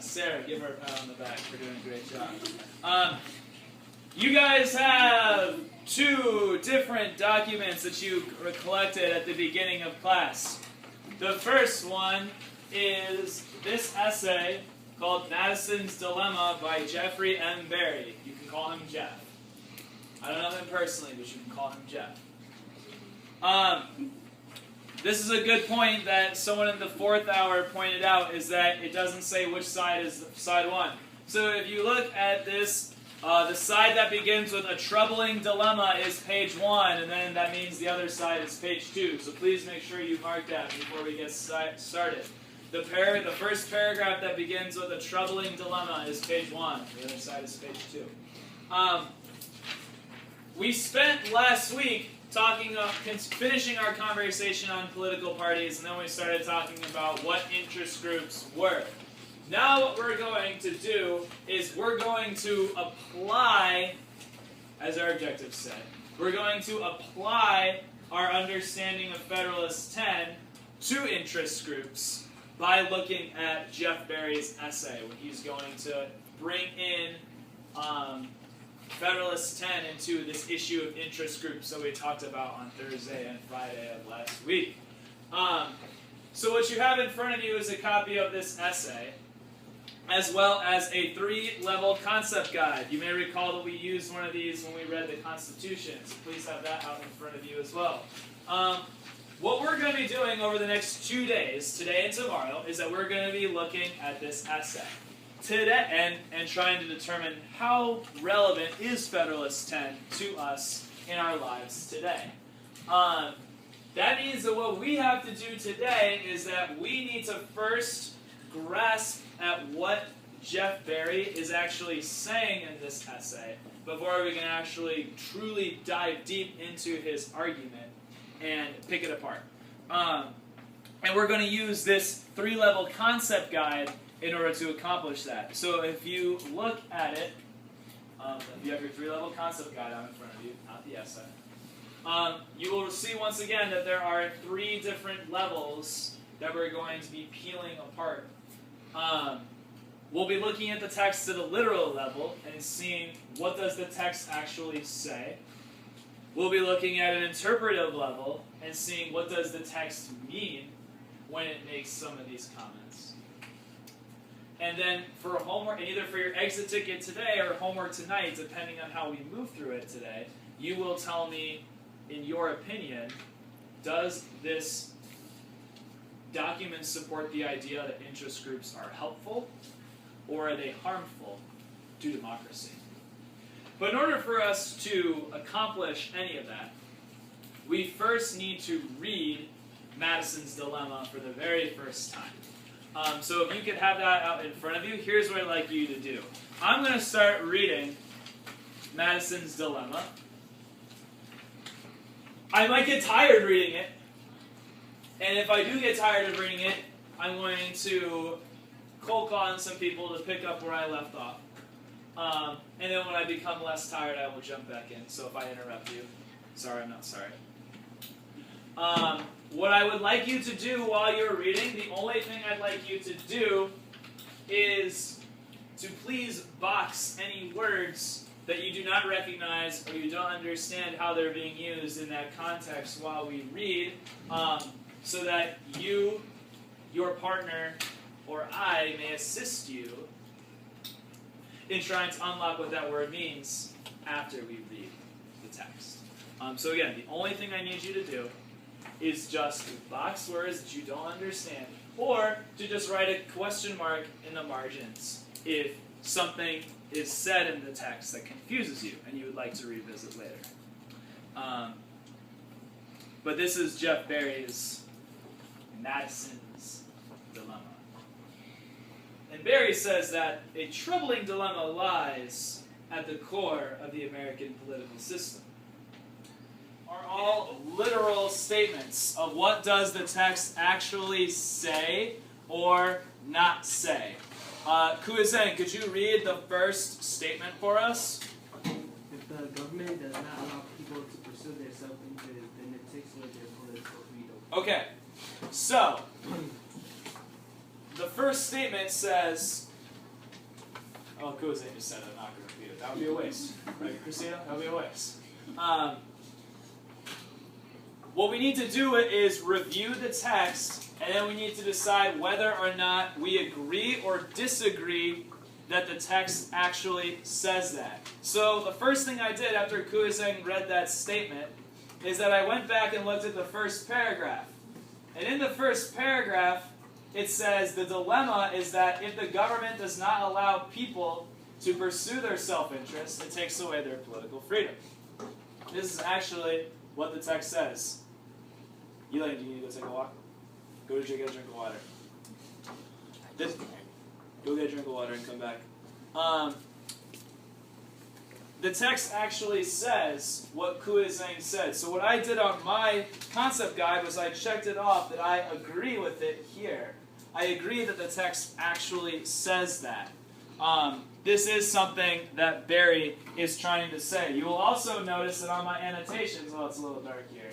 Sarah, give her a pat on the back for doing a great job. You guys have two different documents that you collected at the beginning of class. The first one is this essay called Madison's Dilemma by Jeffrey M. Berry. You can call him Jeff. I don't know him personally, but you can call him Jeff. This is a good point that someone in the 4th hour pointed out, is that it doesn't say which side is side 1. So if you look at this, the side that begins with a troubling dilemma is page 1, and then that means the other side is page 2. So please make sure you mark that before we get started. The first paragraph that begins with a troubling dilemma is page 1. The other side is page 2. We spent last week finishing our conversation on political parties, and then we started talking about what interest groups were. Now what we're going to do is we're going to apply, as our objective said, we're going to apply our understanding of Federalist 10 to interest groups by looking at Jeff Berry's essay, when he's going to bring in Federalist 10 into this issue of interest groups that we talked about on Thursday and Friday of last week. So what you have in front of you is a copy of this essay, as well as a 3-level concept guide. You may recall that we used one of these when we read the Constitution, so please have that out in front of you as well. What we're going to be doing over the next 2 days, today and tomorrow, is that we're going to be looking at this essay today and trying to determine how relevant is Federalist 10 to us in our lives today. That means that what we have to do today is that we need to first grasp at what Jeff Berry is actually saying in this essay before we can actually truly dive deep into his argument and pick it apart. And we're going to use this 3-level concept guide in order to accomplish that. So if you look at it, if you have your 3-level concept guide out in front of you, not the essay, you will see once again that there are 3 different levels that we're going to be peeling apart. We'll be looking at the text at a literal level and seeing what does the text actually say. We'll be looking at an interpretive level and seeing what does the text mean when it makes some of these comments. And then for homework, either for your exit ticket today or homework tonight, depending on how we move through it today, you will tell me, in your opinion, does this document support the idea that interest groups are helpful, or are they harmful to democracy? But in order for us to accomplish any of that, we first need to read Madison's Dilemma for the very first time. So if you could have that out in front of you, here's what I'd like you to do. I'm going to start reading Madison's Dilemma. I might get tired reading it, and if I do get tired of reading it, I'm going to cold call on some people to pick up where I left off. And then when I become less tired, I will jump back in. So if I interrupt you, sorry, I'm not sorry. What I would like you to do while you're reading, the only thing I'd like you to do is to please box any words that you do not recognize or you don't understand how they're being used in that context while we read, so that you, your partner, or I may assist you in trying to unlock what that word means after we read the text. So again, the only thing I need you to do is just to box words that you don't understand, or to just write a question mark in the margins if something is said in the text that confuses you and you would like to revisit later. But this is Jeff Berry's Madison's Dilemma. And Berry says that a troubling dilemma lies at the core of the American political system. Are all literal statements of what does the text actually say or not say. Kuizen, could you read the first statement for us? If the government does not allow people to pursue their self-interest, then it takes away their political freedom. Okay, so the first statement says Oh, Kuzan just said I'm not going to repeat it. That would be a waste. Right, Christina? That would be a waste. What we need to do is review the text, and then we need to decide whether or not we agree or disagree that the text actually says that. So the first thing I did after Kuzan read that statement is that I went back and looked at the first paragraph. And in the first paragraph, it says the dilemma is that if the government does not allow people to pursue their self-interest, it takes away their political freedom. This is actually what the text says. Elaine, do you need to go take a walk? Go to get a drink of water. Go get a drink of water and come back. The text actually says what Kuzan said. So what I did on my concept guide was I checked it off that I agree with it here. I agree that the text actually says that. This is something that Barry is trying to say. You will also notice that on my annotations, well, it's a little dark here.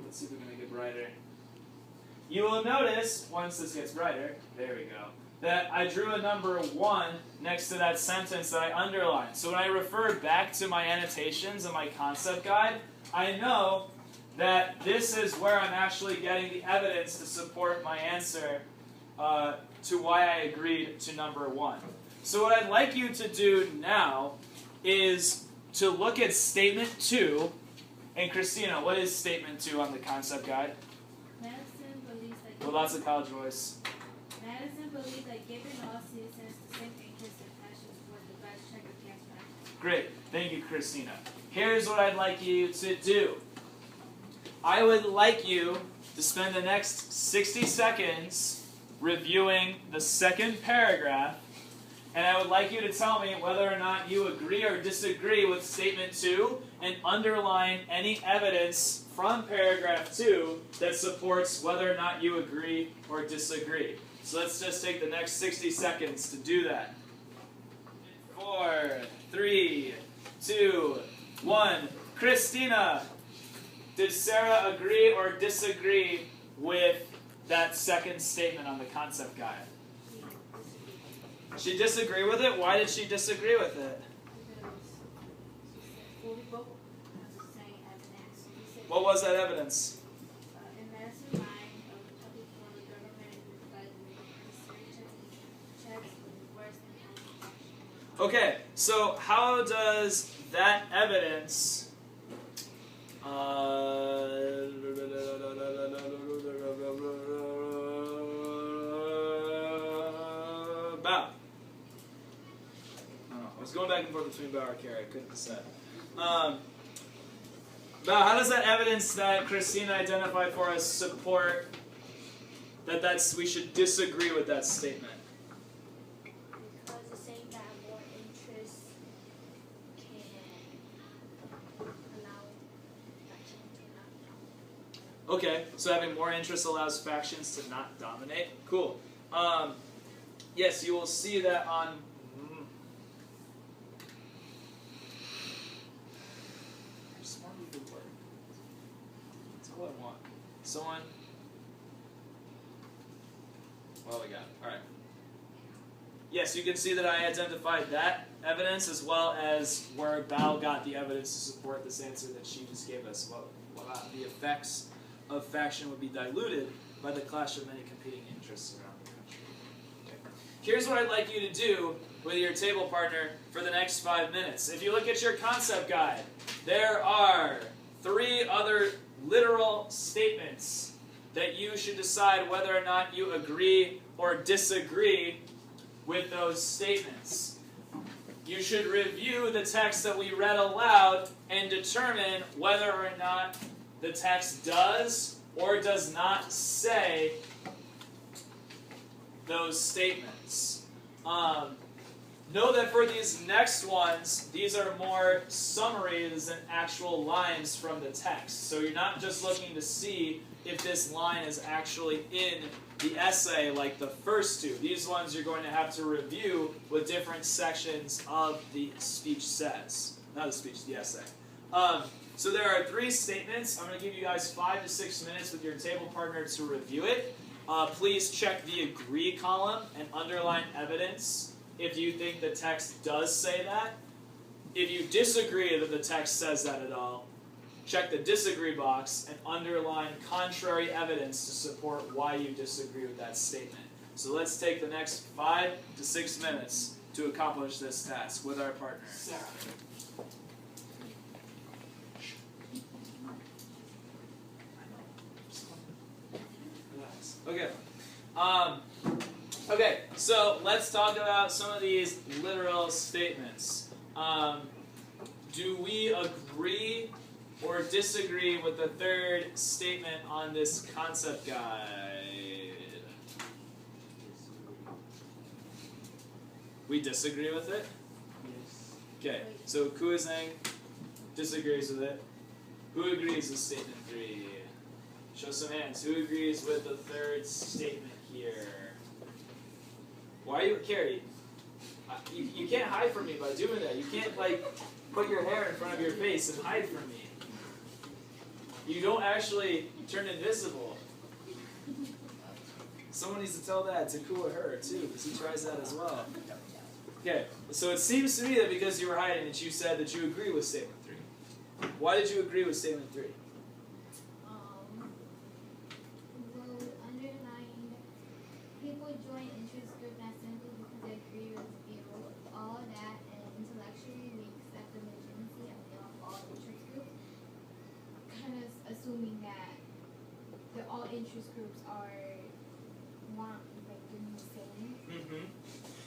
Let's see if we can make it brighter. You will notice, once this gets brighter, there we go, that I drew a number 1 next to that sentence that I underlined. So when I refer back to my annotations and my concept guide, I know that this is where I'm actually getting the evidence to support my answer to why I agreed to number 1. So what I'd like you to do now is to look at statement 2. And Christina, what is statement 2 on the concept guide? Madison believes that With lots of college voice. Madison believes that giving all citizens the same interests and passions was the best check against violence. Great. Thank you, Christina. Here's what I'd like you to do. I would like you to spend the next 60 seconds reviewing the second paragraph, and I would like you to tell me whether or not you agree or disagree with statement 2 and underline any evidence from paragraph 2 that supports whether or not you agree or disagree. So let's just take the next 60 seconds to do that. 4, 3, 2, 1. Christina, did Sarah agree or disagree with that second statement on the concept guide? She disagreed with it? Why did she disagree with it? What was that evidence? In Madison's mind, public for the government required to make necessary checks with worse than Okay, so how does that evidence Bow. I was going back and forth between Bow or Carrie. I couldn't decide. Bow, how does that evidence that Christina identified for us support that we should disagree with that statement? Because it's saying that more interest can allow factions to not. Okay, so having more interest allows factions to not dominate. Cool. Yes, you will see that on... Smart people work. That's all I want. Someone... What do we got? Alright. Yes, you can see that I identified that evidence as well as where Bao got the evidence to support this answer that she just gave us. The effects of faction would be diluted by the clash of many competing interests around the country. Okay. Here's what I'd like you to do with your table partner for the next 5 minutes. If you look at your concept guide, there are 3 other literal statements that you should decide whether or not you agree or disagree with those statements. You should review the text that we read aloud and determine whether or not the text does or does not say those statements. Know that for these next ones, these are more summaries than actual lines from the text. So you're not just looking to see if this line is actually in the essay like the first 2. These ones you're going to have to review what different sections of the speech says. Not the speech, the essay. So there are 3 statements. I'm going to give you guys 5 to 6 minutes with your table partner to review it. Please check the agree column and underline evidence if you think the text does say that. If you disagree that the text says that at all, check the disagree box and underline contrary evidence to support why you disagree with that statement. So let's take the next 5 to 6 minutes to accomplish this task with our partner, Sarah. Okay. Okay, so let's talk about some of these literal statements. Do we agree or disagree with the third statement on this concept guide? We disagree with it? Yes. Okay, so Kuizeng disagrees with it. Who agrees with statement 3? Show some hands. Who agrees with the third statement here? Why are you, Carrie? You can't hide from me by doing that. You can't, like, put your hair in front of your face and hide from me. You don't actually turn invisible. Someone needs to tell that to Kua her, too, because he tries that as well. Okay, so it seems to me that because you were hiding that you said that you agree with statement 3. Why did you agree with statement 3? Well, underlined, people join interest group not simply because they agree with you, all that, and intellectually we accept the legitimacy of all interest groups, kind of assuming that all interest groups want like doing the same. Mm-hmm.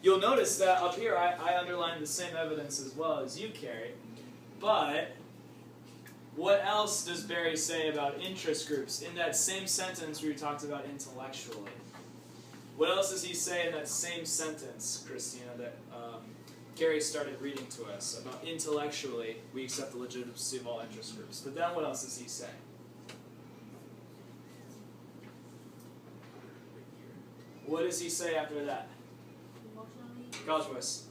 You'll notice that up here I underlined the same evidence as well as you, Carrie. But what else does Barry say about interest groups in that same sentence where you talked about intellectually? What else does he say in that same sentence, Christina, that Carrie started reading to us about intellectually we accept the legitimacy of all interest groups? But then what else does he say? What does he say after that? College boys.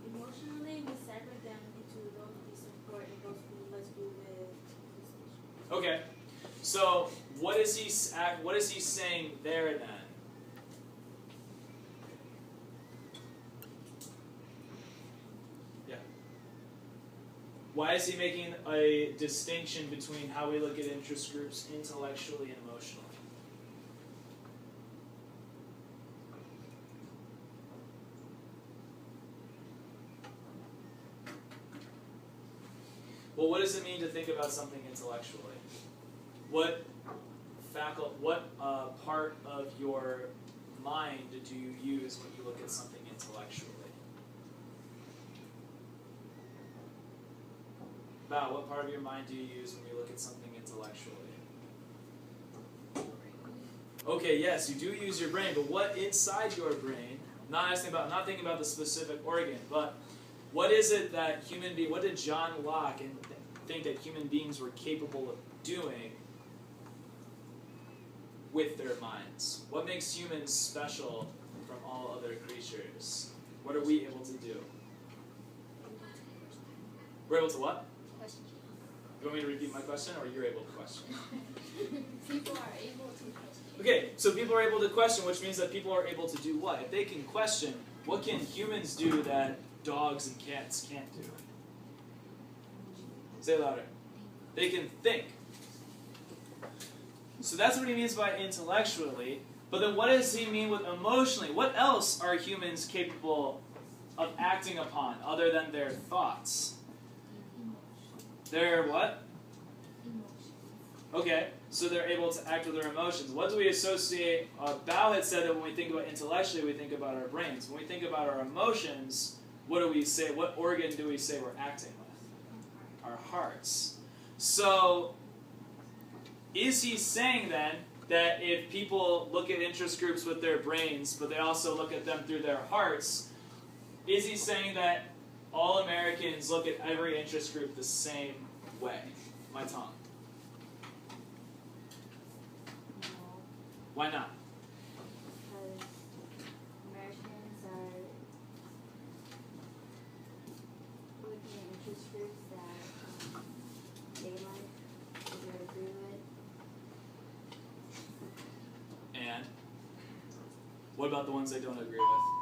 Emotionally, we separate them into those we support and those who must be with. Okay, so what is he saying there then? Yeah. Why is he making a distinction between how we look at interest groups intellectually and emotionally? Well, what does it mean to think about something intellectually? What part of your mind do you use when you look at something intellectually? Val, what part of your mind do you use when you look at something intellectually? Okay, yes, you do use your brain, but what inside your brain? Not thinking about the specific organ, but what is it that what did John Locke think that human beings were capable of doing with their minds? What makes humans special from all other creatures? What are we able to do? We're able to what? Question. You want me to repeat my question, or you're able to question? People are able to question. Okay, so people are able to question, which means that people are able to do what? If they can question, what can humans do that dogs and cats can't do? Say it louder. They can think. So that's what he means by intellectually. But then what does he mean with emotionally? What else are humans capable of acting upon other than their thoughts? Their what? Emotions. Okay, so they're able to act with their emotions. What do we associate? Bao had said that when we think about intellectually, we think about our brains. When we think about our emotions, what do we say? What organ do we say we're acting with? Our hearts. So, is he saying then that if people look at interest groups with their brains, but they also look at them through their hearts, is he saying that all Americans look at every interest group the same way? My tongue. No, Why not? because Americans are looking at interest groups that they like, they agree with. And what about the ones they don't agree with?